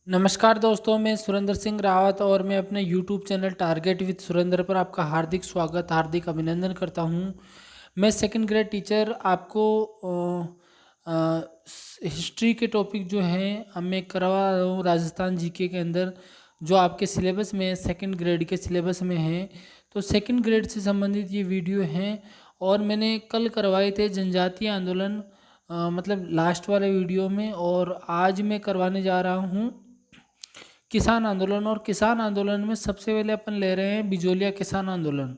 नमस्कार दोस्तों, मैं सुरेंद्र सिंह रावत और मैं अपने YouTube channel target with Surendra पर आपका हार्दिक स्वागत, हार्दिक अभिनंदन करता हूं। मैं सेकंड ग्रेड टीचर आपको हिस्ट्री के टॉपिक जो हैं अब मैं करवा रहा हूँ राजस्थान जीके के अंदर, जो आपके सिलेबस में सेकंड ग्रेड के सिलेबस में है। तो सेकंड ग्रेड से संबंधित ये वीडियो हैं और मैंने कल करवाए थे जनजातीय आंदोलन, मतलब लास्ट वाले वीडियो में, और आज मैं करवाने जा रहा हूँ किसान आंदोलन। और किसान आंदोलन में सबसे पहले अपन ले रहे हैं बिजोलिया किसान आंदोलन।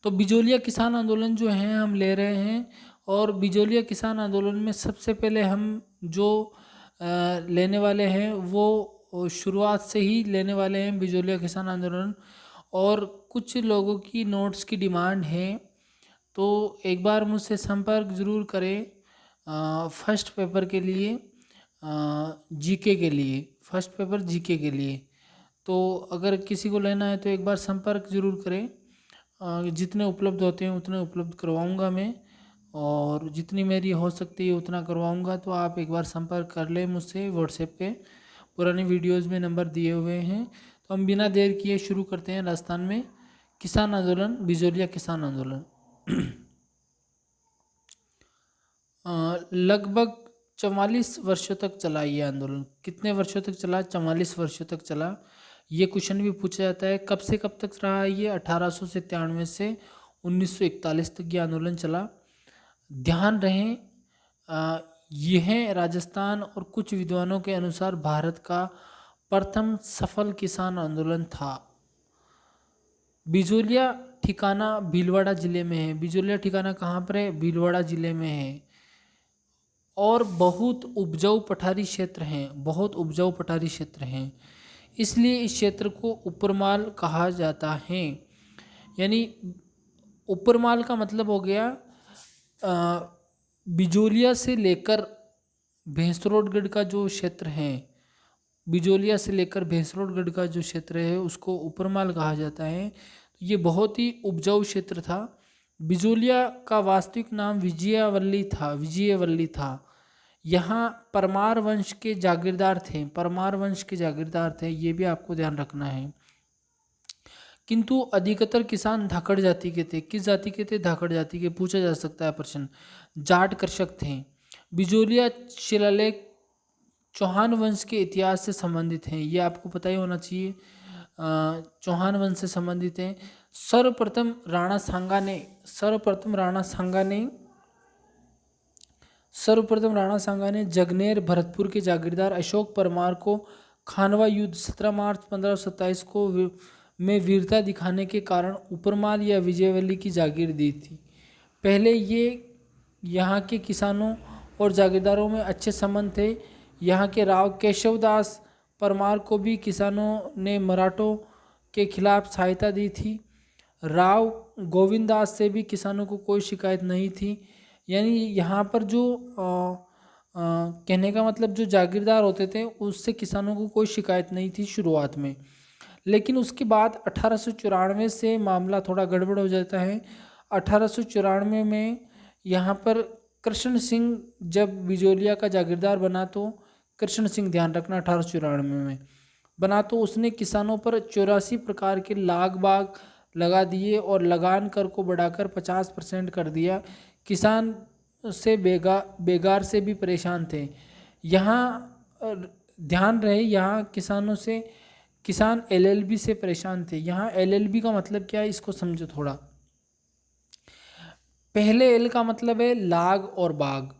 तो बिजोलिया किसान आंदोलन जो है हम ले रहे हैं, और बिजोलिया किसान आंदोलन में सबसे पहले हम जो लेने वाले हैं वो शुरुआत से ही लेने वाले हैं बिजोलिया किसान आंदोलन। और कुछ लोगों की नोट्स की डिमांड है, तो एक बार मुझसे संपर्क ज़रूर करें फर्स्ट पेपर के लिए, जीके के लिए, फर्स्ट पेपर जीके के लिए। तो अगर किसी को लेना है तो एक बार संपर्क ज़रूर करें। जितने उपलब्ध होते हैं उतने उपलब्ध करवाऊंगा मैं, और जितनी मेरी हो सकती है उतना करवाऊंगा। तो आप एक बार संपर्क कर लें मुझसे व्हाट्सएप पे, पुरानी वीडियोस में नंबर दिए हुए हैं। तो हम बिना देर किए शुरू करते हैं राजस्थान में किसान आंदोलन, बिजोलिया किसान आंदोलन। लगभग 44 वर्षों तक चला ये आंदोलन। कितने वर्षों तक चला? 44 वर्षों तक चला। ये क्वेश्चन भी पूछा जाता है कब से कब तक रहा है ये? 1897 से 1941 तक ये आंदोलन चला। ध्यान रहे यह राजस्थान और कुछ विद्वानों के अनुसार भारत का प्रथम सफल किसान आंदोलन था। बिजोलिया ठिकाना भीलवाड़ा जिले में है। बिजोलिया ठिकाना कहाँ पर है? भीलवाड़ा जिले में है। और बहुत उपजाऊ पठारी क्षेत्र हैं, बहुत उपजाऊ पठारी क्षेत्र हैं, इसलिए इस क्षेत्र को उपरमाल कहा जाता है। यानी उपरमाल का मतलब हो गया बिजोलिया से लेकर भैंसरोडगढ़ का जो क्षेत्र है, बिजोलिया से लेकर भैंसरोडगढ़ का जो क्षेत्र है उसको उपरमाल कहा जाता है। तो ये बहुत ही उपजाऊ क्षेत्र था। बिजोलिया का वास्तविक नाम विजयवल्ली था, विजयवल्ली था। यहाँ परमार वंश के जागीरदार थे, परमार वंश के जागीरदार थे, ये भी आपको ध्यान रखना है। किंतु अधिकतर किसान धाकड़ जाति के थे। किस जाति के थे? धाकड़ जाति के। पूछा जा सकता है प्रश्न। जाट कृषक थे। बिजोलिया शिलालेख चौहान वंश के इतिहास से संबंधित हैं, ये आपको पता ही होना चाहिए। चौहान वंश से संबंधित हैं। सर्वप्रथम राणा सांगा ने जगनेर भरतपुर के जागीरदार अशोक परमार को खानवा युद्ध 17 मार्च 1527 को में वीरता दिखाने के कारण उपरमाल या विजयवल्ली की जागीर दी थी। पहले ये यहाँ के किसानों और जागीरदारों में अच्छे संबंध थे। यहाँ के राव केशवदास परमार को भी किसानों ने मराठों के खिलाफ सहायता दी थी। राव गोविंददास से भी किसानों को कोई शिकायत नहीं थी। यानी यहाँ पर जो कहने का मतलब जो जागीरदार होते थे उससे किसानों को कोई शिकायत नहीं थी शुरुआत में। लेकिन उसके बाद 1894 से मामला थोड़ा गड़बड़ हो जाता है। 1894 में यहाँ पर कृष्ण सिंह जब बिजोलिया का जागीरदार बना, तो कृष्ण सिंह, ध्यान रखना, 1894 में बना, तो उसने किसानों पर 84 प्रकार के लाग बाग लगा दिए और लगान कर को बढ़ाकर 50% कर दिया। किसान से बेगार से भी परेशान थे। यहाँ ध्यान रहे, यहाँ किसानों से किसान एलएलबी से परेशान थे। यहाँ एलएलबी का मतलब क्या है इसको समझो थोड़ा। पहले एल का मतलब है लाग और बाग,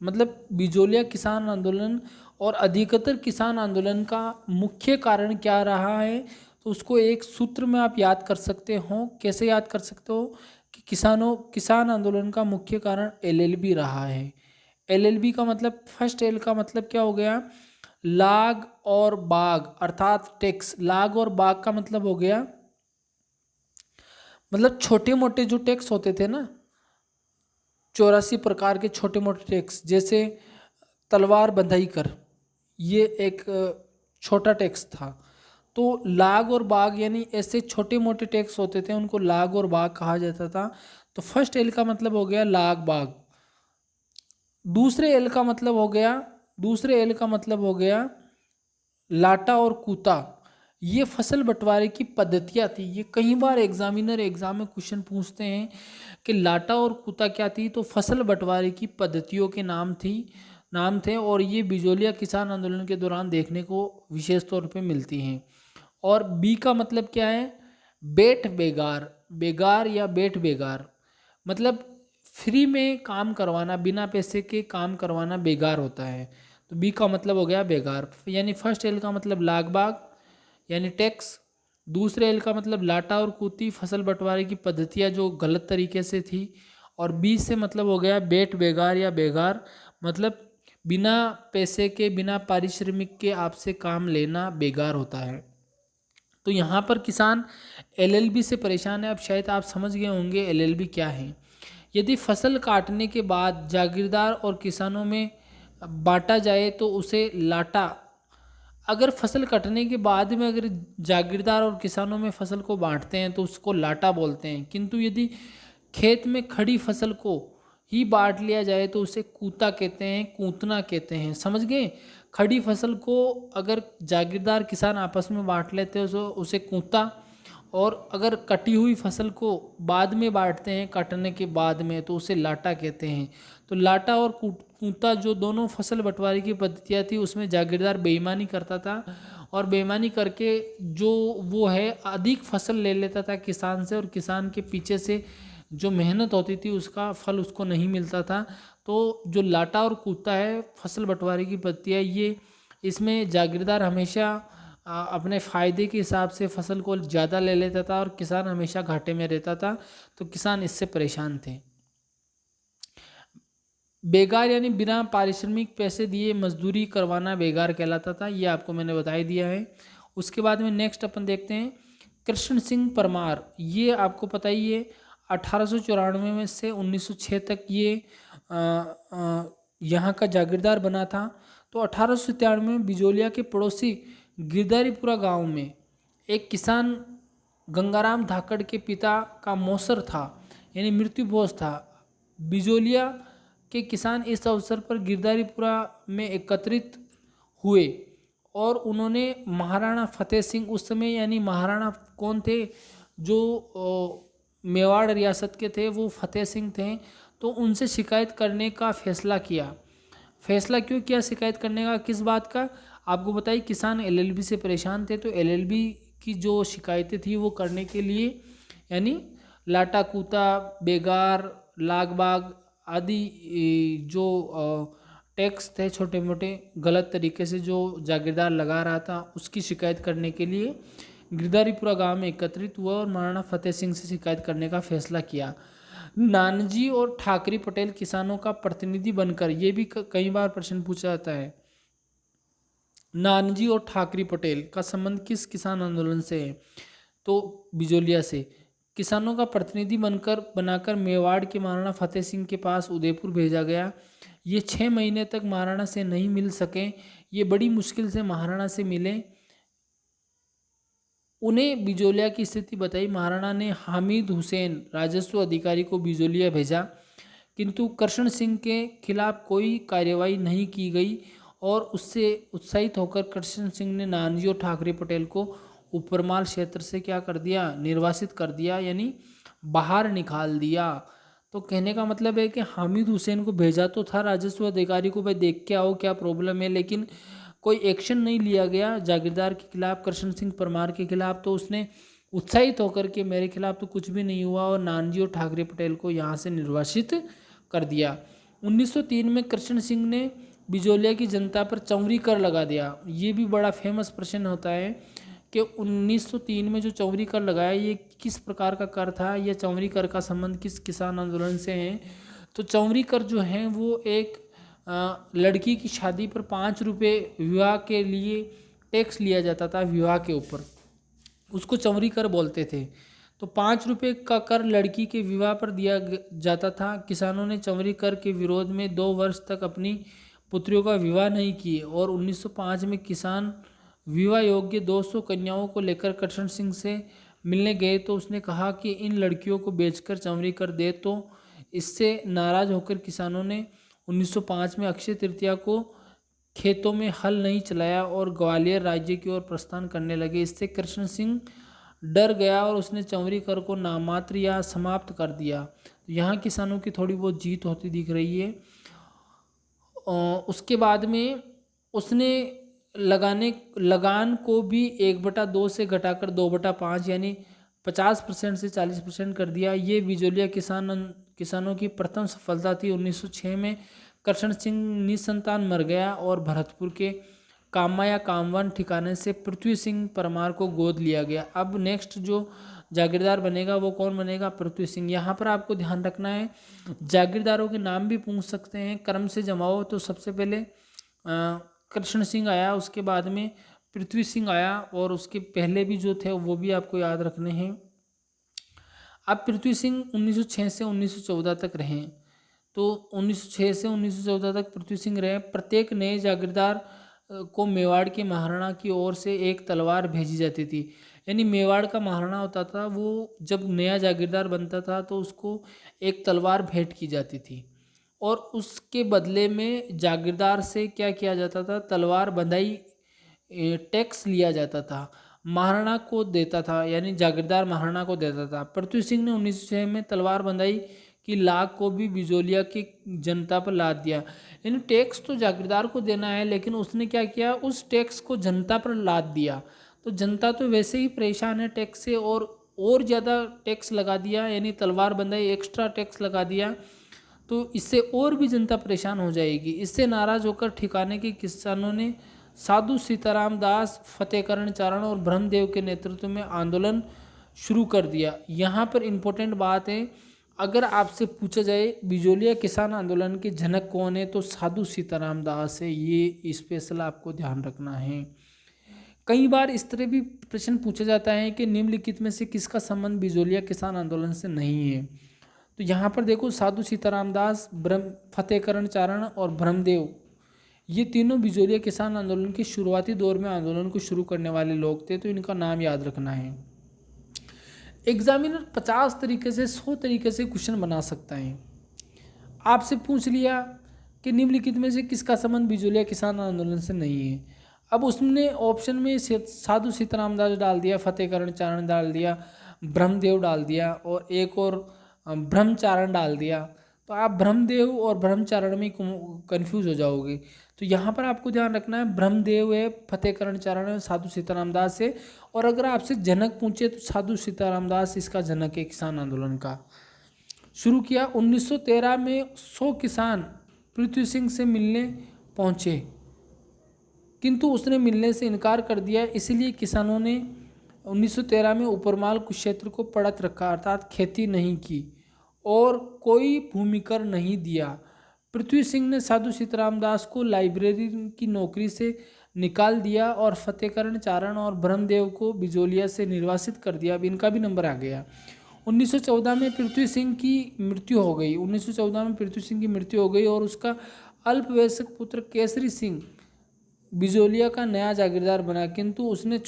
मतलब बिजोलिया किसान आंदोलन और अधिकतर किसान आंदोलन का मुख्य कारण क्या रहा है, तो उसको एक सूत्र में आप याद कर सकते हो। कैसे याद कर सकते हो? कि किसान आंदोलन का मुख्य कारण एलएलबी रहा है। एलएलबी का मतलब, फर्स्ट एल का मतलब क्या हो गया? लाग और बाग, अर्थात टैक्स। लाग और बाग का मतलब हो गया, मतलब छोटे मोटे जो टैक्स होते थे ना, 84 प्रकार के छोटे मोटे टैक्स, जैसे तलवार बंधाई कर, ये एक छोटा टैक्स था। तो लाग और बाग यानी ऐसे छोटे मोटे टैक्स होते थे, उनको लाग और बाग कहा जाता था। तो फर्स्ट एल का मतलब हो गया लाग बाग। दूसरे एल का मतलब हो गया लाटा और कूता, ये फसल बंटवारे की पद्धतियाँ थी। ये कई बार एग्जामिनर एग्जाम में क्वेश्चन पूछते हैं कि लाटा और कूता क्या थी, तो फसल बंटवारे की पद्धतियों के नाम थे, और ये बिजोलिया किसान आंदोलन के दौरान देखने को विशेष तौर पे मिलती हैं। और बी का मतलब क्या है, बेट बेगार, बेगार या बेट बेगार, मतलब फ्री में काम करवाना, बिना पैसे के काम करवाना बेगार होता है। तो बी का मतलब हो गया बेगार। यानी फर्स्ट एल का मतलब लाग बाग यानी टैक्स, दूसरे एल का मतलब लाटा और कूती, फसल बंटवारे की पद्धतियाँ जो गलत तरीके से थी, और बी से मतलब हो गया बेट बेगार या बेगार, मतलब बिना पैसे के, बिना पारिश्रमिक के आपसे काम लेना बेगार होता है। तो यहाँ पर किसान एलएलबी से परेशान है। अब शायद आप समझ गए होंगे एलएलबी क्या है। यदि फसल काटने के बाद जागीरदार और किसानों में बांटा जाए तो उसे लाटा, अगर फसल कटने के बाद में अगर जागीरदार और किसानों में फसल को बांटते हैं तो उसको लाटा बोलते हैं, किंतु यदि खेत में खड़ी फसल को ही बांट लिया जाए तो उसे कूता कहते हैं, कूतना कहते हैं। समझ गए? खड़ी फसल को अगर जागीरदार किसान आपस में बांट लेते हैं तो उसे कूता, और अगर कटी हुई फसल को बाद में बांटते हैं काटने के बाद में तो उसे लाटा कहते हैं। तो लाटा और कूता जो दोनों फसल बंटवारे की पद्धतियाँ थी, उसमें जागीरदार बेईमानी करता था, और बेईमानी करके जो वो है अधिक फसल ले लेता था किसान से, और किसान के पीछे से जो मेहनत होती थी उसका फल उसको नहीं मिलता था। तो जो लाटा और कूता है फसल बंटवारे की पद्धतियाँ, ये इसमें जागीरदार हमेशा अपने फ़ायदे के हिसाब से फसल को ज़्यादा ले लेता था और किसान हमेशा घाटे में रहता था। तो किसान इससे परेशान थे। बेगार यानी बिना पारिश्रमिक पैसे दिए मजदूरी करवाना बेगार कहलाता था। ये आपको मैंने बता ही दिया है। उसके बाद में नेक्स्ट अपन देखते हैं कृष्ण सिंह परमार। ये आपको पता ही है 1894 में से 1906 तक ये यहाँ का जागीरदार बना था। तो 1893 में बिजोलिया के पड़ोसी गिरधारीपुरा गांव में एक किसान गंगाराम धाकड़ के पिता का मौसर था, यानी मृत्युभोज था। बिजोलिया के किसान इस अवसर पर गिरधारीपुरा में एकत्रित हुए और उन्होंने महाराणा फतेह सिंह, उस समय यानी महाराणा कौन थे, जो मेवाड़ रियासत के थे, वो फतेह सिंह थे। तो उनसे शिकायत करने का फैसला किया। फैसला क्यों किया शिकायत करने का, किस बात का? आपको बताइए, किसान एलएलबी से परेशान थे, तो एलएलबी की जो शिकायतें थी वो करने के लिए, यानी लाटा कूता, बेगार, लागबाग आदि जो टैक्स थे छोटे मोटे गलत तरीके से जो जागीरदार लगा रहा था, उसकी शिकायत करने के लिए गिरधारीपुरा गांव में एकत्रित हुआ और महाराणा फतेह सिंह से शिकायत करने का फैसला किया। नानजी और ठाकरे पटेल किसानों का प्रतिनिधि बनकर, ये भी कई बार प्रश्न पूछा जाता है, नानजी और ठाकरे पटेल का संबंध किस किसान आंदोलन से है? तो बिजोलिया से। किसानों का प्रतिनिधि बनाकर मेवाड़ के महाराणा फतेह सिंह के पास उदयपुर भेजा गया। ये 6 महीने तक महाराणा से नहीं मिल सके। ये बड़ी मुश्किल से महाराणा से मिले। उन्हें बिजोलिया की स्थिति बताई। महाराणा ने हामिद हुसैन राजस्व अधिकारी को बिजोलिया भेजा, किंतु कृष्ण सिंह के खिलाफ कोई कार्यवाही नहीं की गई, और उससे उत्साहित होकर कृष्ण सिंह ने नानजी और ठाकरे पटेल को ऊपरमाल क्षेत्र से क्या कर दिया, निर्वासित कर दिया, यानी बाहर निकाल दिया। तो कहने का मतलब है कि हामिद हुसैन को भेजा तो था राजस्व अधिकारी को, भाई देख के आओ क्या प्रॉब्लम है, लेकिन कोई एक्शन नहीं लिया गया जागीरदार के खिलाफ, कृष्ण सिंह परमार के खिलाफ। तो उसने उत्साहित होकर के मेरे खिलाफ तो कुछ भी नहीं हुआ, और नानजी और ठाकरे पटेल को यहाँ से निर्वासित कर दिया। 1903 में कृष्ण सिंह ने बिजोलिया की जनता पर चौरी कर लगा दिया। ये भी बड़ा फेमस प्रश्न होता है कि 1903 में जो चौरी कर लगाया, ये किस प्रकार का कर था, यह चौरी कर का संबंध किस किसान आंदोलन से है? तो चौरी कर जो है वो एक लड़की की शादी पर 5 रुपये विवाह के लिए टैक्स लिया जाता था, विवाह के ऊपर, उसको चौरी कर बोलते थे। तो 5 रुपये का कर लड़की के विवाह पर दिया जाता था। किसानों ने चौरी कर के विरोध में 2 वर्ष तक अपनी पुत्रियों का विवाह नहीं किए, और 1905 में किसान विवाह योग्य 200 कन्याओं को लेकर कृष्ण सिंह से मिलने गए, तो उसने कहा कि इन लड़कियों को बेचकर चौरी कर दे। तो इससे नाराज होकर किसानों ने 1905 में अक्षय तृतीया को खेतों में हल नहीं चलाया और ग्वालियर राज्य की ओर प्रस्थान करने लगे। इससे कृष्ण सिंह डर गया और उसने चौरी कर को नामात्र या समाप्त कर दिया। तो यहाँ किसानों की थोड़ी बहुत जीत होती दिख रही है। उसके बाद में उसने लगान को भी 1/2 से घटाकर 2/5 यानी 50% से 40% कर दिया। ये बिजोलिया किसानों की प्रथम सफलता थी। 1906 में कृष्ण सिंह निसंतान मर गया और भरतपुर के कामा या कामवान ठिकाने से पृथ्वी सिंह परमार को गोद लिया गया। अब नेक्स्ट जो जागीरदार बनेगा वो कौन बनेगा? पृथ्वी सिंह। यहाँ पर आपको ध्यान रखना है, जागीरदारों के नाम भी पूछ सकते हैं, क्रम से जमाओ। तो सबसे पहले कृष्ण सिंह आया, उसके बाद में पृथ्वी सिंह आया और उसके पहले भी जो थे वो भी आपको याद रखने हैं। अब पृथ्वी सिंह 1906 से 1914 तक रहे। तो 1906 से 1914 तक पृथ्वी सिंह रहे। प्रत्येक नए जागीरदार को मेवाड़ के महाराणा की ओर से एक तलवार भेजी जाती थी। यानी मेवाड़ का महाराणा होता था, वो जब नया जागीरदार बनता था तो उसको एक तलवार भेंट की जाती थी और उसके बदले में जागीरदार से क्या किया जाता था? तलवार बंधाई टैक्स लिया जाता था, महाराणा को देता था, यानी जागीरदार महाराणा को देता था। पृथ्वी सिंह ने 1906 में तलवार बंधाई की लाग को भी बिजोलिया की जनता पर लाद दिया। यानी टैक्स तो जागीरदार को देना है, लेकिन उसने क्या किया? उस टैक्स को जनता पर लाद दिया। तो जनता तो वैसे ही परेशान है टैक्स से, और ज़्यादा टैक्स लगा दिया, यानी तलवार बंधाई एक्स्ट्रा टैक्स लगा दिया, तो इससे और भी जनता परेशान हो जाएगी। इससे नाराज होकर ठिकाने के किसानों ने साधु सीताराम दास, फतेहकरण चारण और ब्रह्मदेव के नेतृत्व में आंदोलन शुरू कर दिया। यहाँ पर इम्पोर्टेंट बात है, अगर आपसे पूछा जाए बिजोलिया किसान आंदोलन के जनक कौन है, तो साधु सीताराम दास है। ये स्पेशल आपको ध्यान रखना है। कई बार इस तरह भी प्रश्न पूछा जाता है कि निम्नलिखित में से किसका संबंध बिजोलिया किसान आंदोलन से नहीं है। तो यहाँ पर देखो, साधु सीताराम दास, फतेहकरण चारण और ब्रह्मदेव, ये तीनों बिजोलिया किसान आंदोलन के शुरुआती दौर में आंदोलन को शुरू करने वाले लोग थे। तो इनका नाम याद रखना है। एग्जामिनर 50 तरीके से 100 तरीके से क्वेश्चन बना सकता है। आपसे पूछ लिया कि निम्नलिखित में से किसका संबंध बिजोलिया किसान आंदोलन से नहीं है। अब उसने ऑप्शन में साधु सीताराम दास डाल दिया, फतेहकरण चारण डाल दिया, ब्रह्मदेव डाल दिया और एक और ब्रह्मचारण डाल दिया। तो आप ब्रह्मदेव और ब्रह्मचारण में कंफ्यूज हो जाओगे। तो यहाँ पर आपको ध्यान रखना है, ब्रह्मदेव है, फतेहकरण चारण है, साधु सीताराम दास है। और अगर आपसे जनक पूछे तो साधु सीताराम दास इसका जनक है किसान आंदोलन का। शुरू किया 1913 में 100 किसान पृथ्वी सिंह से मिलने पहुँचे, किंतु उसने मिलने से इनकार कर दिया। इसलिए किसानों ने 1913 में उपरमाल कुरुक्षेत्र को पड़त रखा, अर्थात खेती नहीं की और कोई भूमिकर नहीं दिया। पृथ्वी सिंह ने साधु सीताराम दास को लाइब्रेरी की नौकरी से निकाल दिया और फतेहकरण चारण और ब्रह्मदेव को बिजोलिया से निर्वासित कर दिया। अब इनका भी नंबर आ गया। 1914 में पृथ्वी सिंह की मृत्यु हो गई। 1914 में पृथ्वी सिंह की मृत्यु हो गई और उसका अल्पवयस्क पुत्र केसरी सिंह बिजोलिया का नया जागीरदार बना, किंतु उसके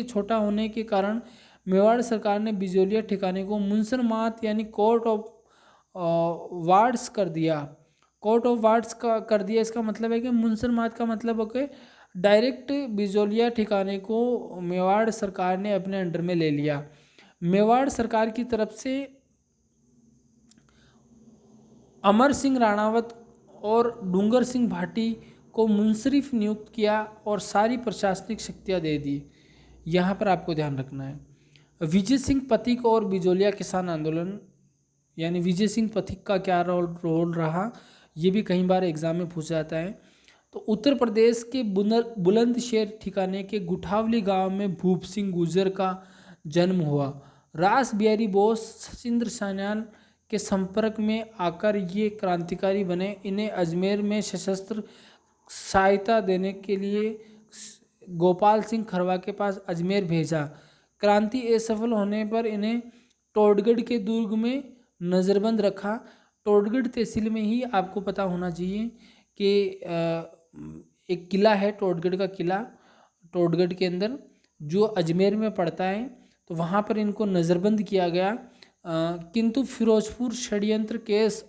छोटा होने के कारण मेवाड़ सरकार ने बिजोलिया ठिकाने को मुंसरमात यानी कोर्ट ऑफ वार्ड्स कर दिया। कोर्ट ऑफ वार्ड्स का कर दिया, इसका मतलब है कि मुंसरमात का मतलब है कि डायरेक्ट बिजोलिया ठिकाने को मेवाड़ सरकार ने अपने अंडर में ले लिया। मेवाड़ सरकार की तरफ से अमर सिंह राणावत और डूंगर सिंह भाटी को मुंसरिफ नियुक्त किया और सारी प्रशासनिक शक्तियां दे दी। यहाँ पर आपको ध्यान रखना है। विजय सिंह पथिक और बिजोलिया किसान आंदोलन, यानी विजय सिंह पथिक का क्या रोल रहा, ये भी कई बार एग्जाम में पूछा जाता है। तो उत्तर प्रदेश के बुलंदशहर ठिकाने के गुठावली गांव में भूप सिंह गुर्जर का जन्म हुआ। रास बिहारी बोस, सचिंद्र सान्याल के संपर्क में आकर ये क्रांतिकारी बने। इन्हें अजमेर में सशस्त्र सहायता देने के लिए गोपाल सिंह खरवा के पास अजमेर भेजा। क्रांति असफल होने पर इन्हें टोडगढ़ के दुर्ग में नज़रबंद रखा। टोडगढ़ तहसील में ही आपको पता होना चाहिए कि एक किला है टोडगढ़ का किला, टोडगढ़ के अंदर जो अजमेर में पड़ता है। तो वहाँ पर इनको नज़रबंद किया गया, किंतु फिरोजपुर षड्यंत्र केस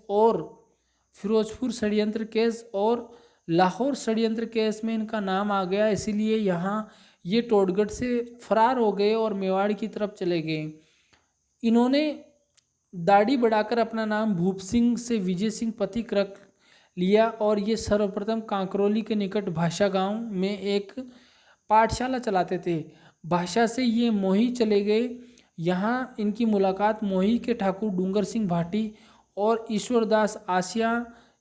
और लाहौर षड्यंत्र केस में इनका नाम आ गया, इसीलिए यहाँ ये टोडगढ़ से फरार हो गए और मेवाड़ की तरफ चले गए। इन्होंने दाढ़ी बढ़ाकर अपना नाम भूप सिंह से विजय सिंह पथिक रख लिया और ये सर्वप्रथम कांकरोली के निकट भाषा गांव में एक पाठशाला चलाते थे। भाषा से ये मोही चले गए। यहाँ इनकी मुलाकात मोही के ठाकुर डूंगर सिंह भाटी और ईश्वरदास आसिया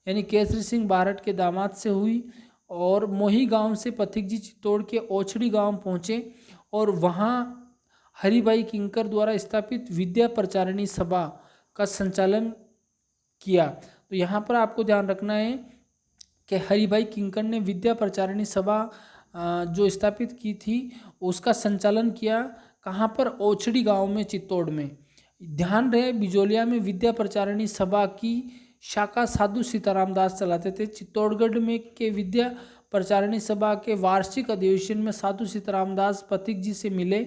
यानी केसरी सिंह बारट के दामाद से हुई और मोही गांव से पथिक जी चित्तौड़ के ओछड़ी गांव पहुँचे और वहाँ हरिभाई किंकर द्वारा स्थापित विद्या प्रचारिणी सभा का संचालन किया। तो यहाँ पर आपको ध्यान रखना है कि हरिभाई किंकर ने विद्या प्रचारिणी सभा जो स्थापित की थी उसका संचालन किया। कहाँ पर? ओछड़ी गांव में, चित्तौड़ में। ध्यान रहे बिजोलिया में विद्या प्रचारिणी सभा की शाखा साधु सीताराम दास चलाते थे। चित्तौड़गढ़ में के विद्या प्रचारिणी सभा के वार्षिक अधिवेशन में साधु सीताराम दास पथिक जी से मिले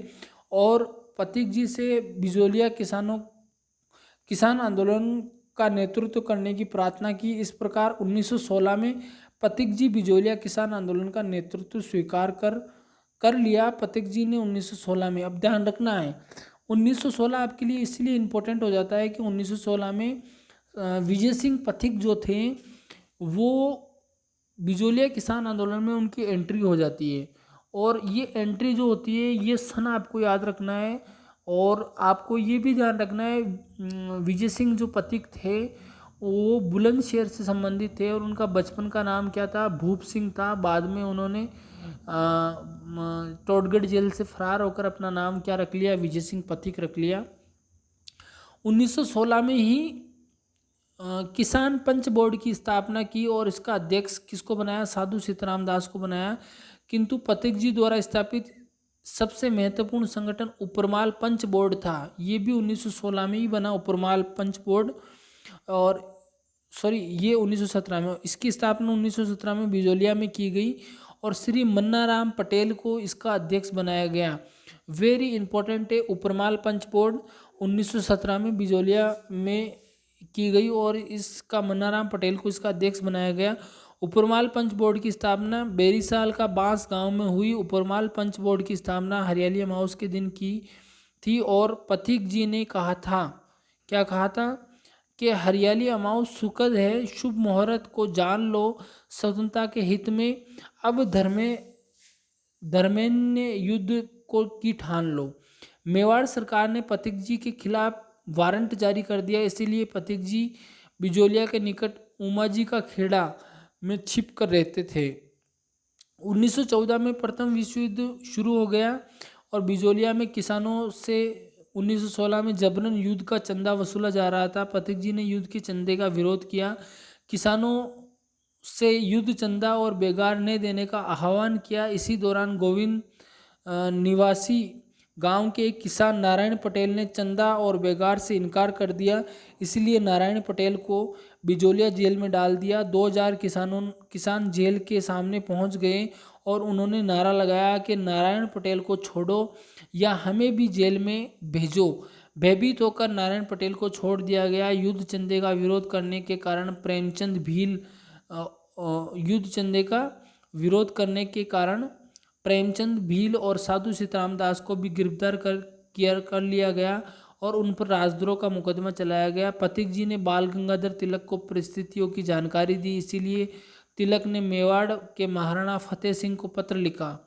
और पथिक जी से बिजोलिया किसान आंदोलन का नेतृत्व करने की प्रार्थना की। इस प्रकार 1916 में पथिक जी बिजोलिया किसान आंदोलन का नेतृत्व स्वीकार कर लिया। पथिक जी ने 1916 में, अब ध्यान रखना है 1916 आपके लिए इसलिए इम्पोर्टेंट हो जाता है कि 1916 में विजय सिंह पथिक जो थे वो बिजोलिया किसान आंदोलन में उनकी एंट्री हो जाती है और ये एंट्री जो होती है ये सन आपको याद रखना है। और आपको ये भी ध्यान रखना है विजय सिंह जो पथिक थे वो बुलंदशहर से संबंधित थे और उनका बचपन का नाम क्या था? भूप सिंह था। बाद में उन्होंने टोडगढ़ जेल से फरार होकर अपना नाम क्या रख लिया? विजय सिंह पथिक रख लिया। 1916 में ही किसान पंच बोर्ड की स्थापना की और इसका अध्यक्ष किसको बनाया? साधु सीताराम दास को बनाया। किंतु पथिक जी द्वारा स्थापित सबसे महत्वपूर्ण संगठन उपरमाल पंच बोर्ड था। ये भी 1916 में ही बना, उपरमाल पंच बोर्ड। और ये 1917 में, इसकी स्थापना 1917 में बिजोलिया में की गई और श्री मन्नाराम पटेल को इसका अध्यक्ष बनाया गया। वेरी इंपॉर्टेंट है, उपरमाल पंच बोर्ड 1917 में बिजोलिया में की गई और इसका मन्नाराम पटेल को इसका अध्यक्ष बनाया गया। उपरमाल पंच बोर्ड की स्थापना बेरीसाल का बांस गांव में हुई। उपरमाल पंच बोर्ड की स्थापना हरियाली अमावस के दिन की थी और पथिक जी ने कहा था, क्या कहा था? कि हरियाली अमावस सुखद है, शुभ मुहूर्त को जान लो, स्वतंत्रता के हित में अब धर्मेन्य युद्ध को की ठान लो। मेवाड़ सरकार ने पथिक जी के खिलाफ वारंट जारी कर दिया, इसीलिए पथिक जी बिजोलिया के निकट उमाजी का खेड़ा में छिप कर रहते थे। 1914 में प्रथम विश्व युद्ध शुरू हो गया और बिजोलिया में किसानों से 1916 में जबरन युद्ध का चंदा वसूला जा रहा था। पथिक जी ने युद्ध के चंदे का विरोध किया, किसानों से युद्ध चंदा और बेगार न देने का आह्वान किया। इसी दौरान गोविंद निवासी गांव के एक किसान नारायण पटेल ने चंदा और बेगार से इनकार कर दिया, इसलिए नारायण पटेल को बिजोलिया जेल में डाल दिया। 2000 किसान जेल के सामने पहुंच गए और उन्होंने नारा लगाया कि नारायण पटेल को छोड़ो या हमें भी जेल में भेजो। भयभीत होकर नारायण पटेल को छोड़ दिया गया। युद्ध चंदे का विरोध करने के कारण प्रेमचंद भील और साधु सीताराम दास को भी गिरफ्तार कर लिया गया और उन पर राजद्रोह का मुकदमा चलाया गया। पथिक जी ने बाल गंगाधर तिलक को परिस्थितियों की जानकारी दी, इसीलिए तिलक ने मेवाड़ के महाराणा फतेह सिंह को पत्र लिखा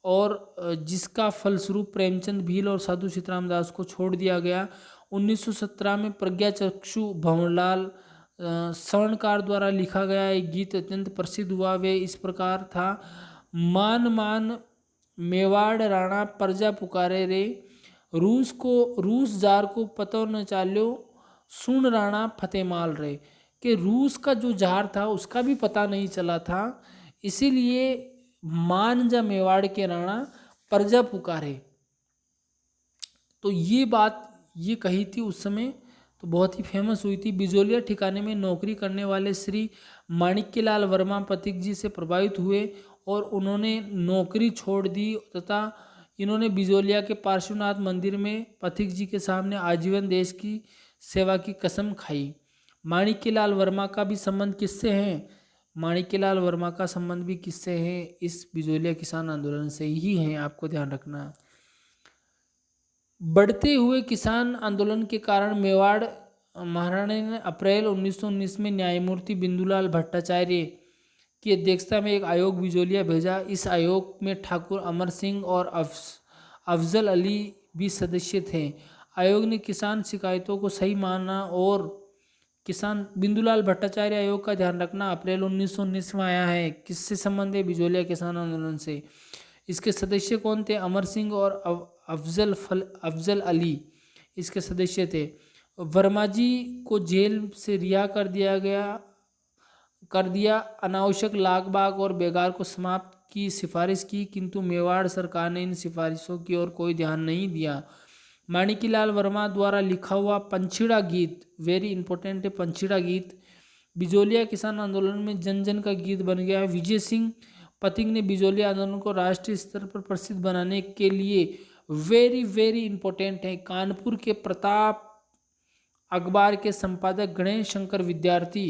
और जिसका फलस्वरूप प्रेमचंद भील और साधु सीताराम दास को छोड़ दिया गया। 1917 में प्रज्ञा चक्षु भंवरलाल स्वर्णकार द्वारा लिखा गया एक गीत अत्यंत प्रसिद्ध हुआ। वे इस प्रकार था, मान मान मेवाड़ राणा प्रजा पुकारे रे, रूस जार को पतो न चाल्यो, सुन राणा फतेहमाल रे। कि रूस का जो जार था उसका भी पता नहीं चला था, इसीलिए मान जा मेवाड़ के राणा प्रजा पुकारे। तो ये बात ये कही थी उस समय, तो बहुत ही फेमस हुई थी। बिजोलिया ठिकाने में नौकरी करने वाले श्री माणिक्यलाल वर्मा पथिक जी से प्रभावित हुए और उन्होंने नौकरी छोड़ दी तथा इन्होंने बिजोलिया के पार्श्वनाथ मंदिर में पथिक जी के सामने आजीवन देश की सेवा की कसम खाई। माणिक्यलाल वर्मा का भी संबंध किससे है? माणिक्यलाल वर्मा का संबंध भी किससे है? इस बिजोलिया किसान आंदोलन से ही है, आपको ध्यान रखना। बढ़ते हुए किसान आंदोलन के कारण मेवाड़ महाराणा ने अप्रैल 1919 में न्यायमूर्ति बिंदुलाल भट्टाचार्य की अध्यक्षता में एक आयोग बिजोलिया भेजा। इस आयोग में ठाकुर अमर सिंह और अफजल अली भी सदस्य थे। आयोग ने किसान शिकायतों को सही माना और किसान बिंदुलाल भट्टाचार्य आयोग का ध्यान रखना अप्रैल 1919 में आया है। किससे संबंध है? बिजोलिया किसान आंदोलन से। इसके सदस्य कौन थे? अमर सिंह और अफजल अली इसके सदस्य थे। वर्मा जी को जेल से रिहा कर दिया। अनावश्यक लागबाग और बेगार को समाप्त की सिफारिश की, किंतु मेवाड़ सरकार ने इन सिफारिशों की ओर कोई ध्यान नहीं दिया। माणिक्यलाल वर्मा द्वारा लिखा हुआ पंछीड़ा गीत, वेरी इंपॉर्टेंट है पंछीड़ा गीत, बिजोलिया किसान आंदोलन में जन जन का गीत बन गया है। विजय सिंह पथिक ने बिजोलिया आंदोलन को राष्ट्रीय स्तर पर प्रसिद्ध बनाने के लिए वेरी वेरी इंपॉर्टेंट है, कानपुर के प्रताप अखबार के संपादक गणेश शंकर विद्यार्थी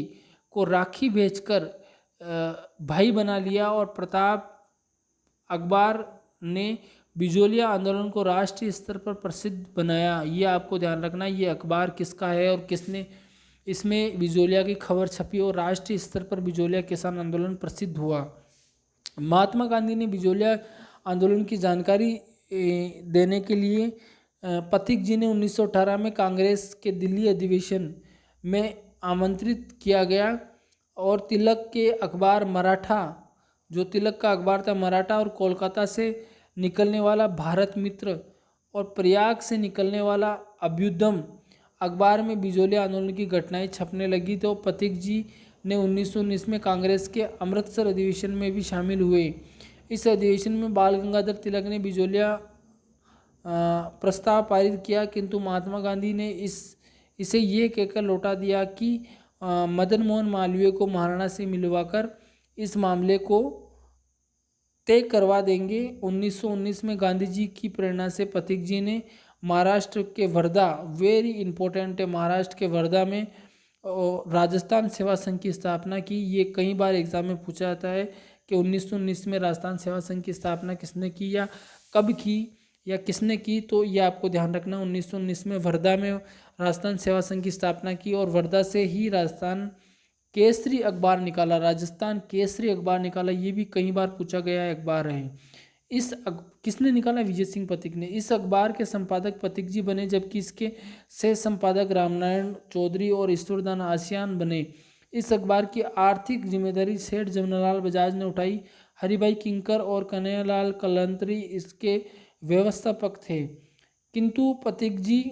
को राखी भेजकर भाई बना लिया और प्रताप अखबार ने बिजोलिया आंदोलन को राष्ट्रीय स्तर पर प्रसिद्ध बनाया। ये आपको ध्यान रखना, ये अखबार किसका है और किसने इसमें बिजोलिया की खबर छपी और राष्ट्रीय स्तर पर बिजोलिया किसान आंदोलन प्रसिद्ध हुआ। महात्मा गांधी ने बिजोलिया आंदोलन की जानकारी देने के लिए पथिक जी ने 1918 में कांग्रेस के दिल्ली अधिवेशन में आमंत्रित किया गया और तिलक के अखबार मराठा, जो तिलक का अखबार था मराठा, और कोलकाता से निकलने वाला भारत मित्र और प्रयाग से निकलने वाला अभ्युदय अखबार में बिजोलिया आंदोलन की घटनाएं छपने लगी। तो पथिक जी ने 1919 में कांग्रेस के अमृतसर अधिवेशन में भी शामिल हुए। इस अधिवेशन में बाल गंगाधर तिलक ने बिजोलिया प्रस्ताव पारित किया, किंतु महात्मा गांधी ने इसे ये कहकर लौटा दिया कि मदन मोहन मालवीय को महाराणा से मिलवाकर इस मामले को तय करवा देंगे। 1919 में गांधी जी की प्रेरणा से पथिक जी ने महाराष्ट्र के वर्धा, वेरी इंपॉर्टेंट है, महाराष्ट्र के वर्धा में राजस्थान सेवा संघ की स्थापना की। ये कई बार एग्जाम में पूछा जाता है कि 1919 में राजस्थान सेवा संघ की स्थापना किसने की या कब की या किसने की, तो ये आपको ध्यान रखना। 1919 में वर्धा में राजस्थान सेवा संघ की स्थापना की और वर्धा से ही राजस्थान केसरी अखबार निकाला, राजस्थान केसरी अखबार निकाला। ये भी कई बार पूछा गया है अखबार है। किसने निकाला? विजय सिंह पथिक ने। इस अखबार के संपादक पथिक जी बने, जबकि इसके सह संपादक रामनारायण चौधरी और ईश्वरदान आसियान बने। इस अखबार की आर्थिक जिम्मेदारी सेठ जमनालाल बजाज ने उठाई। हरिभाई किंकर और कन्हैयालाल कलंतरी इसके व्यवस्थापक थे, किंतु पथिक जी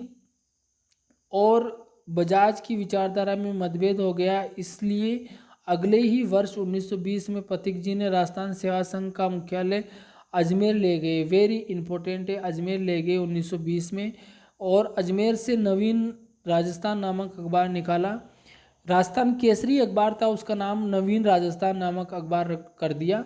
और बजाज की विचारधारा में मतभेद हो गया। इसलिए अगले ही वर्ष 1920 में पथिक जी ने राजस्थान सेवा संघ का मुख्यालय अजमेर ले गए, वेरी इंपॉर्टेंट है, अजमेर ले गए 1920 में, और अजमेर से नवीन राजस्थान नामक अखबार निकाला। राजस्थान केसरी अखबार था, उसका नाम नवीन राजस्थान नामक अखबार कर दिया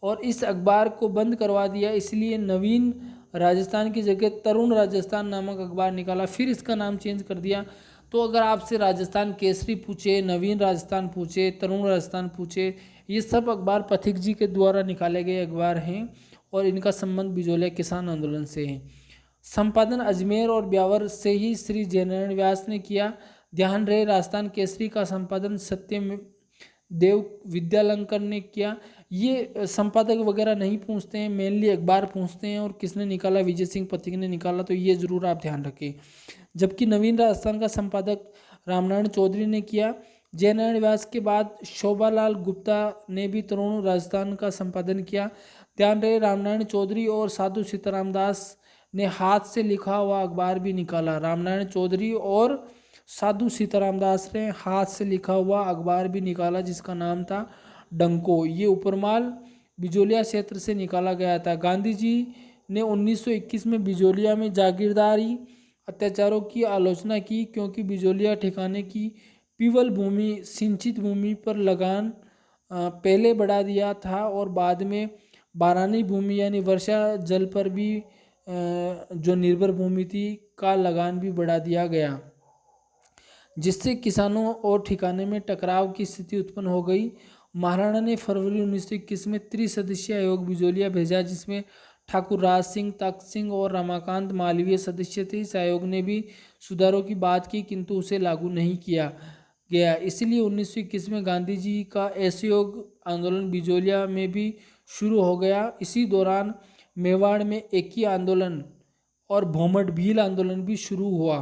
और इस अखबार को बंद करवा दिया। इसलिए नवीन राजस्थान की जगह तरुण राजस्थान नामक अखबार निकाला, फिर इसका नाम चेंज कर दिया। तो अगर आपसे राजस्थान केसरी पूछे, नवीन राजस्थान पूछे, तरुण राजस्थान पूछे, ये सब अखबार पथिक जी के द्वारा निकाले गए अखबार हैं और इनका संबंध बिजोलिया किसान आंदोलन से है। संपादन अजमेर और ब्यावर से ही श्री जयनारायण व्यास ने किया। ध्यान रहे, राजस्थान केसरी का संपादन सत्यदेव विद्यालंकर ने किया। ये संपादक वगैरह नहीं पूछते हैं, मेनली अखबार पूछते हैं और किसने निकाला? विजय सिंह पथिक ने निकाला, तो ये जरूर आप ध्यान रखें। जबकि नवीन राजस्थान का संपादक रामनारायण चौधरी ने किया। जयनारायण व्यास के बाद शोभालाल गुप्ता ने भी तरुण राजस्थान का संपादन किया। ध्यान रहे, रामनारायण चौधरी और साधु सीताराम दास ने हाथ से लिखा हुआ अखबार भी निकाला। रामनारायण चौधरी और साधु सीताराम दास ने हाथ से लिखा हुआ अखबार भी निकाला, जिसका नाम था डंको। ये उपरमाल बिजोलिया क्षेत्र से निकाला गया था। गांधी जी ने 1921 में बिजोलिया में जागीरदारी अत्याचारों की आलोचना की, क्योंकि बिजोलिया ठिकाने की पीवल भूमि, सिंचित भूमि पर लगान पहले बढ़ा दिया था और बाद में बारानी भूमि यानी वर्षा जल पर भी जो निर्भर भूमि थी का लगान भी बढ़ा दिया गया, जिससे किसानों और ठिकाने में टकराव की स्थिति उत्पन्न हो गई महाराणा ने फरवरी 1921 में त्रिसदस्यीय आयोग बिजोलिया भेजा, जिसमें ठाकुर राज सिंह, तख्त सिंह और रमाकांत मालवीय सदस्य थे। इस आयोग ने भी सुधारों की बात की, किंतु उसे लागू नहीं किया गया। इसलिए 1921 में गांधी जी का असहयोग आंदोलन बिजोलिया में भी शुरू हो गया। इसी दौरान मेवाड़ में एकी आंदोलन और भोमट भील आंदोलन भी शुरू हुआ।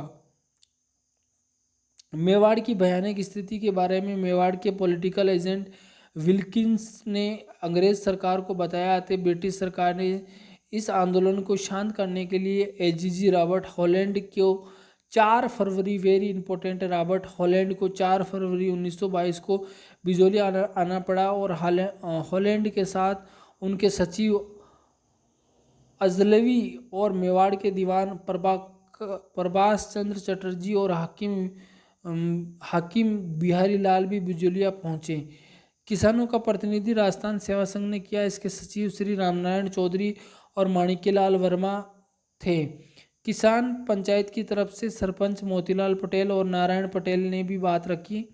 मेवाड़ की भयानक स्थिति के बारे में मेवाड़ के पॉलिटिकल एजेंट विल्किंस ने अंग्रेज सरकार को बताया थे। ब्रिटिश सरकार ने इस आंदोलन को शांत करने के लिए एजीजी रॉबर्ट हॉलैंड को 4 फरवरी वेरी इंपॉर्टेंट रॉबर्ट हॉलैंड को 4 फरवरी 1922 को बिजोलिया आना पड़ा और हॉलैंड के साथ उनके सचिव अजलवी और मेवाड़ के दीवान प्रभाष चंद्र चटर्जी और हाकिम बिहारी लाल भी बिजोलिया पहुंचे। किसानों का प्रतिनिधि राजस्थान सेवा संघ ने किया। इसके सचिव श्री रामनारायण चौधरी और माणिक्यलाल वर्मा थे। किसान पंचायत की तरफ से सरपंच मोतीलाल पटेल और नारायण पटेल ने भी बात रखी।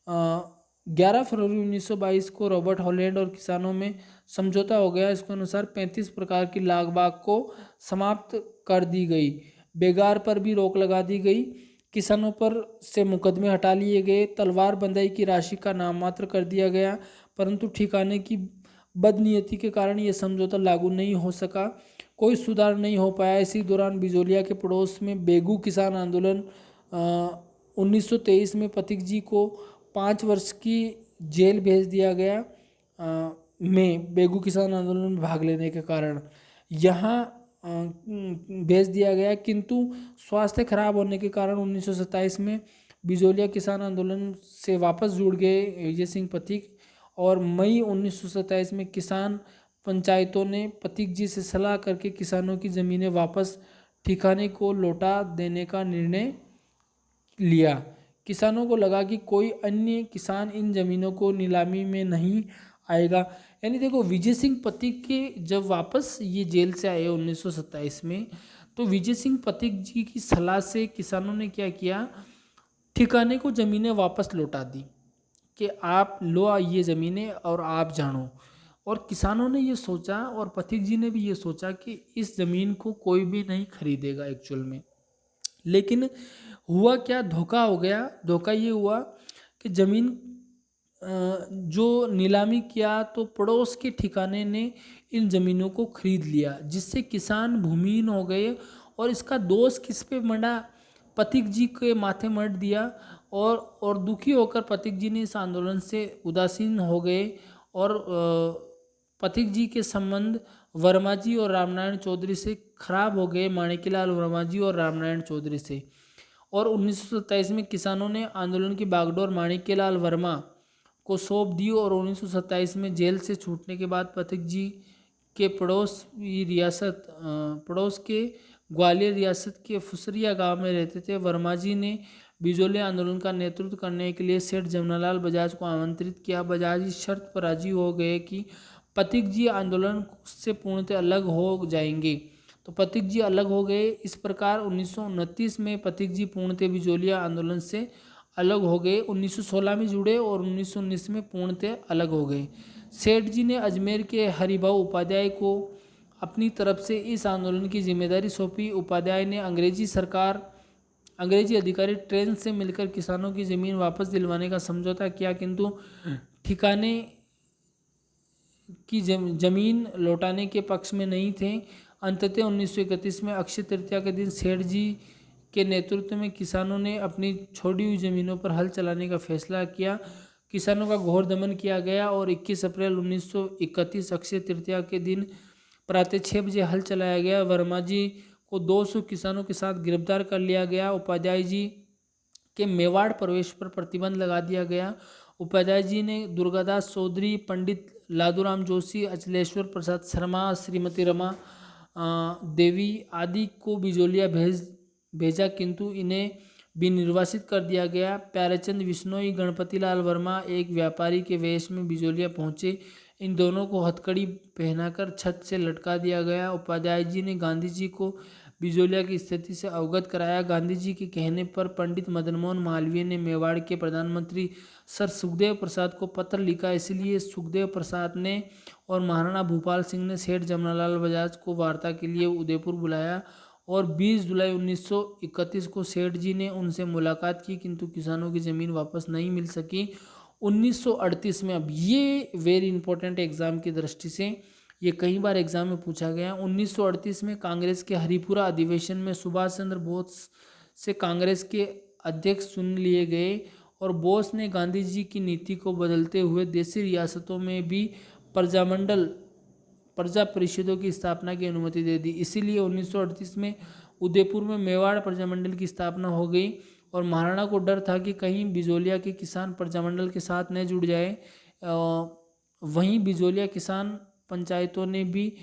11 फरवरी 1922 को रॉबर्ट हॉलैंड और किसानों में समझौता हो गया। इसके अनुसार 35 प्रकार की लाग बाग को समाप्त कर दी गई। बेगार पर भी रोक लगा दी गई। किसानों पर से मुकदमे हटा लिए गए। तलवार बंदाई की राशि का नाम मात्र कर दिया गया, परंतु ठिकाने की बदनीयती के कारण यह समझौता लागू नहीं हो सका। कोई सुधार नहीं हो पाया। इसी दौरान बिजोलिया के पड़ोस में बेगू किसान आंदोलन 1923 में पथिक जी को 5 वर्ष की जेल भेज दिया गया। में बेगू किसान आंदोलन में भाग लेने के कारण यहाँ भेज दिया गया, किंतु स्वास्थ्य खराब होने के कारण 1927 में बिजोलिया किसान आंदोलन से वापस जुड़ गए विजय सिंह पथिक। और मई 1927 में किसान पंचायतों ने पथिक जी से सलाह करके किसानों की ज़मीनें वापस ठिकाने को लौटा देने का निर्णय लिया। किसानों को लगा कि कोई अन्य किसान इन ज़मीनों को नीलामी में नहीं आएगा। यानी देखो, विजय सिंह पथिक के जब वापस ये जेल से आए 1927 में, तो विजय सिंह पथिक जी की सलाह से किसानों ने क्या किया, ठिकाने को ज़मीनें वापस लौटा दी कि आप लो ये ज़मीनें और आप जानो। और किसानों ने ये सोचा और पथिक जी ने भी ये सोचा कि इस ज़मीन को कोई भी नहीं खरीदेगा एक्चुअल में। लेकिन हुआ क्या, धोखा हो गया। धोखा ये हुआ कि ज़मीन जो नीलामी किया तो पड़ोस के ठिकाने ने इन ज़मीनों को खरीद लिया, जिससे किसान भूमिहीन हो गए। और इसका दोष किस पे मढ़ा, पथिक जी के माथे मढ़ दिया। और दुखी होकर पथिक जी ने इस आंदोलन से उदासीन हो गए। और पथिक जी के संबंध वर्मा जी और रामनारायण चौधरी से खराब हो गए, माणिक्यलाल वर्मा जी और रामनारायण चौधरी से। और 1927 में किसानों ने आंदोलन की बागडोर माणिक्यलाल वर्मा को सौंप दी। और 1927 में जेल से छूटने के बाद पथिक जी के पड़ोस के ग्वालियर रियासत के फुसरिया गांव में रहते थे। वर्मा जी ने बिजोलिया आंदोलन का नेतृत्व करने के लिए सेठ जमनालाल बजाज को आमंत्रित किया। बजाज इस शर्त पर राजी हो गए कि पथिक जी आंदोलन से पूर्णतः अलग हो जाएंगे। तो पथिक जी अलग हो गए। इस प्रकार 1929 में पथिक जी पूर्णतः बिजोलिया आंदोलन से अलग हो गए। 1916 में जुड़े और 1919 में पूर्णतः अलग हो गए। सेठ जी ने अजमेर के हरिभाऊ उपाध्याय को अपनी तरफ से इस आंदोलन की जिम्मेदारी सौंपी। उपाध्याय ने अंग्रेजी अधिकारी ट्रेन से मिलकर किसानों की ज़मीन वापस दिलवाने का समझौता किया, किंतु ठिकाने की ज़मीन लौटाने के पक्ष में नहीं थे। अंततः 1931 में अक्षय तृतीया के दिन सेठ जी के नेतृत्व में किसानों ने अपनी छोड़ी हुई ज़मीनों पर हल चलाने का फैसला किया। किसानों का घोर दमन किया गया और 21 अप्रैल 1931 अक्षय तृतीया के दिन प्रातः 6 बजे हल चलाया गया। वर्मा जी को 200 किसानों के साथ गिरफ्तार कर लिया गया। उपाध्याय जी के मेवाड़ प्रवेश पर प्रतिबंध लगा दिया गया। उपाध्याय जी ने दुर्गादास चौधरी, पंडित लादूराम जोशी, अचलेश्वर प्रसाद शर्मा, श्रीमती रमा देवी आदि को बिजोलिया भेजा, किंतु इन्हें भी निर्वासित कर दिया गया। प्यारेचंद बिश्नोई, गणपति लाल वर्मा एक व्यापारी के वेश में बिजोलिया पहुंचे। इन दोनों को हथकड़ी पहनाकर छत से लटका दिया गया। उपाध्याय जी ने गांधी जी को बिजोलिया की स्थिति से अवगत कराया। गांधी जी के कहने पर पंडित मदन मोहन मालवीय ने मेवाड़ के प्रधानमंत्री सर सुखदेव प्रसाद को पत्र लिखा। इसलिए सुखदेव प्रसाद ने और महाराणा भूपाल सिंह ने सेठ जमनालाल बजाज को वार्ता के लिए उदयपुर बुलाया और 20 जुलाई 1931 को सेठ जी ने उनसे मुलाकात की, किंतु किसानों की ज़मीन वापस नहीं मिल सकी। 1938 में, अब ये वेरी इंपॉर्टेंट एग्जाम की दृष्टि से, ये कई बार एग्जाम में पूछा गया। 1938 में कांग्रेस के हरिपुरा अधिवेशन में सुभाष चंद्र बोस से कांग्रेस के अध्यक्ष चुन लिए गए और बोस ने गांधी जी की नीति को बदलते हुए देशी रियासतों में भी प्रजा परिषदों की स्थापना की अनुमति दे दी। इसीलिए 1938 में उदयपुर में मेवाड़ प्रजामंडल की स्थापना हो गई और महाराणा को डर था कि कहीं बिजोलिया के किसान प्रजामंडल के साथ न जुड़ जाए। वहीं बिजोलिया किसान पंचायतों ने भी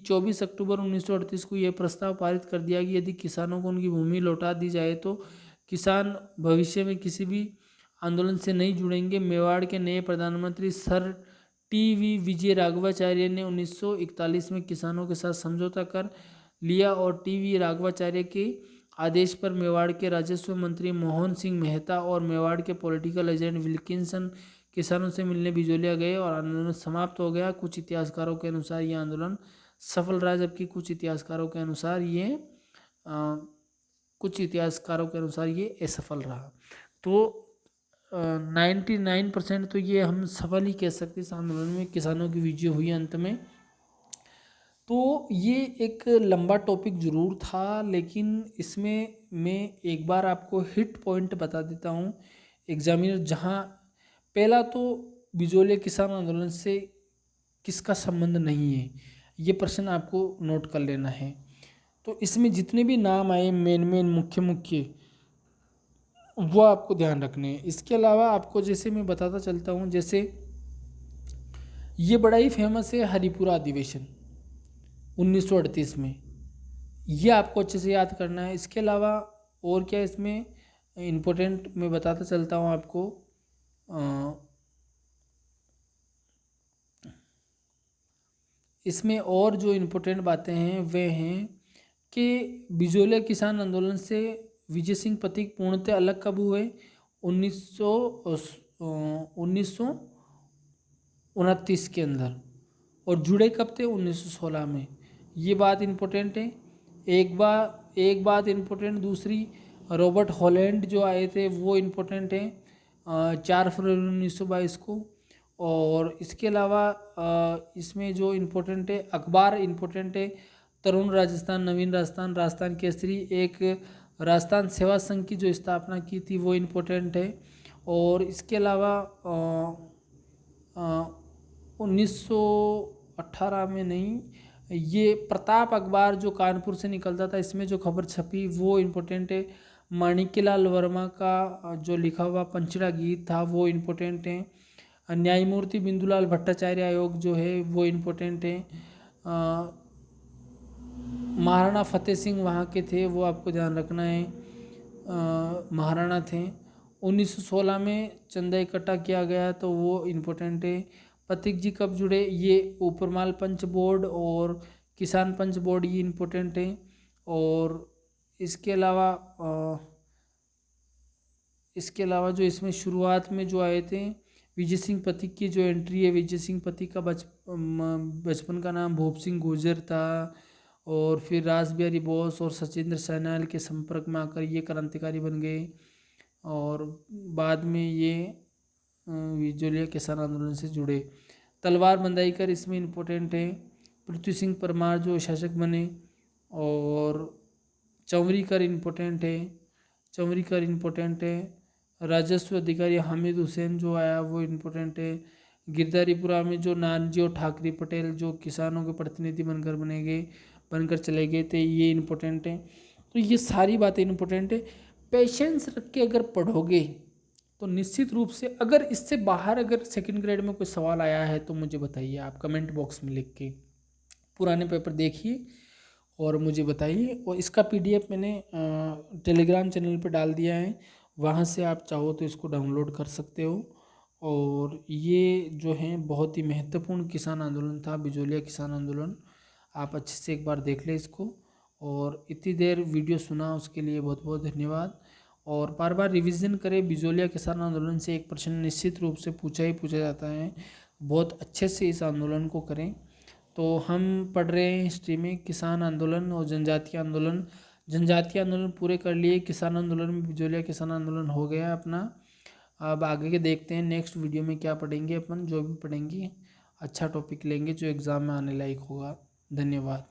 24 अक्टूबर 1938 को यह प्रस्ताव पारित कर दिया कि यदि किसानों को उनकी भूमि लौटा दी जाए तो किसान भविष्य में किसी भी आंदोलन से नहीं जुड़ेंगे। मेवाड़ के नए प्रधानमंत्री सर टी.वी. विजय राघवाचार्य ने 1941 में किसानों के साथ समझौता कर लिया और टी.वी. राघवाचार्य के आदेश पर मेवाड़ के राजस्व मंत्री मोहन सिंह मेहता और मेवाड़ के पॉलिटिकल एजेंट विल्किंसन किसानों से मिलने बिजोलिया गए और आंदोलन समाप्त हो गया। कुछ इतिहासकारों के अनुसार ये आंदोलन सफल रहा, जबकि कुछ इतिहासकारों के अनुसार ये असफल रहा। तो 99% तो ये हम सफल ही कह सकते हैं इस आंदोलन में, किसानों की विजय हुई अंत में। तो ये एक लंबा टॉपिक ज़रूर था, लेकिन इसमें मैं एक बार आपको हिट पॉइंट बता देता हूँ एग्जामिनर। जहाँ पहला तो बिजोलिया किसान आंदोलन से किसका संबंध नहीं है, ये प्रश्न आपको नोट कर लेना है। तो इसमें जितने भी नाम आए मेन मुख्य वो आपको ध्यान रखने हैं। इसके अलावा आपको जैसे मैं बताता चलता हूँ, जैसे ये बड़ा ही फेमस है हरिपुरा अधिवेशन 1938 में, ये आपको अच्छे से याद करना है। इसके अलावा और क्या इसमें इम्पोर्टेंट मैं बताता चलता हूँ आपको। इसमें और जो इम्पोर्टेंट बातें हैं वे हैं कि बिजोलिया किसान आंदोलन से विजय सिंह पथिक पूर्णतः अलग कब हुए? 1929 के अंदर, और जुड़े कब थे? 1916 में। ये बात इम्पोर्टेंट है। एक बात इम्पोर्टेंट दूसरी, रॉबर्ट हॉलैंड जो आए थे वो इम्पोर्टेंट है 4 फरवरी 1922 को। और इसके अलावा इसमें जो इम्पोर्टेंट है, अखबार इम्पोर्टेंट है, तरुण राजस्थान, नवीन राजस्थान, राजस्थान केसरी, एक राजस्थान सेवा संघ की जो स्थापना की थी वो इम्पोर्टेंट है। और इसके अलावा 1918 में नहीं, ये प्रताप अखबार जो कानपुर से निकलता था, इसमें जो खबर छपी वो इम्पोर्टेंट है। माणिक्यलाल वर्मा का जो लिखा हुआ पंचड़ा गीत था वो इम्पोर्टेंट है। न्यायमूर्ति बिंदुलाल भट्टाचार्य आयोग जो है वो इम्पोर्टेंट है। महाराणा फतेह सिंह वहाँ के थे, वो आपको ध्यान रखना है, महाराणा थे। 1916 में चंदा इकट्ठा किया गया तो वो इम्पोर्टेंट है। पथिक जी कब जुड़े? ये ऊपरमाल पंच बोर्ड और किसान पंच बोर्ड, ये इम्पोर्टेंट है। और इसके अलावा जो इसमें शुरुआत में जो आए थे, विजय सिंह पथिक की जो एंट्री है, विजय सिंह पथिक का बचपन का नाम भूप सिंह गुर्जर था, और फिर रास बिहारी बोस और सचिंद्र सैनाल के संपर्क में आकर ये क्रांतिकारी बन गए, और बाद में ये बिजोलिया किसान आंदोलन से जुड़े। तलवार बंदाईकर इसमें इम्पोर्टेंट है। पृथ्वी सिंह परमार जो शासक बने, और चौवरीकर इम्पोर्टेंट है। राजस्व अधिकारी हामिद हुसैन जो आया वो इम्पोर्टेंट है। गिरधारीपुरा में जो नानजी और ठाकरे पटेल जो किसानों के प्रतिनिधि बनकर चले गए थे, ये इम्पोर्टेंट है। तो ये सारी बातें इम्पोर्टेंट है। पेशेंस रख के अगर पढ़ोगे तो निश्चित रूप से, अगर इससे बाहर अगर सेकंड ग्रेड में कोई सवाल आया है तो मुझे बताइए, आप कमेंट बॉक्स में लिख के पुराने पेपर देखिए और मुझे बताइए। और इसका PDF मैंने टेलीग्राम चैनल पर डाल दिया है, वहाँ से आप चाहो तो इसको डाउनलोड कर सकते हो। और ये जो है बहुत ही महत्वपूर्ण किसान आंदोलन था, बिजोलिया किसान आंदोलन। आप अच्छे से एक बार देख लें इसको। और इतनी देर वीडियो सुना उसके लिए बहुत बहुत धन्यवाद। और बार बार रिवीजन करें। बिजोलिया किसान आंदोलन से एक प्रश्न निश्चित रूप से पूछा ही पूछा जाता है, बहुत अच्छे से इस आंदोलन को करें। तो हम पढ़ रहे हैं हिस्ट्री में किसान आंदोलन और जनजातीय आंदोलन। जनजातीय आंदोलन पूरे कर लिए, किसान आंदोलन में बिजोलिया किसान आंदोलन हो गया अपना। अब आगे के देखते हैं नेक्स्ट वीडियो में क्या पढ़ेंगे अपन। जो भी पढ़ेंगे अच्छा टॉपिक लेंगे जो एग्ज़ाम में आने लायक होगा। धन्यवाद।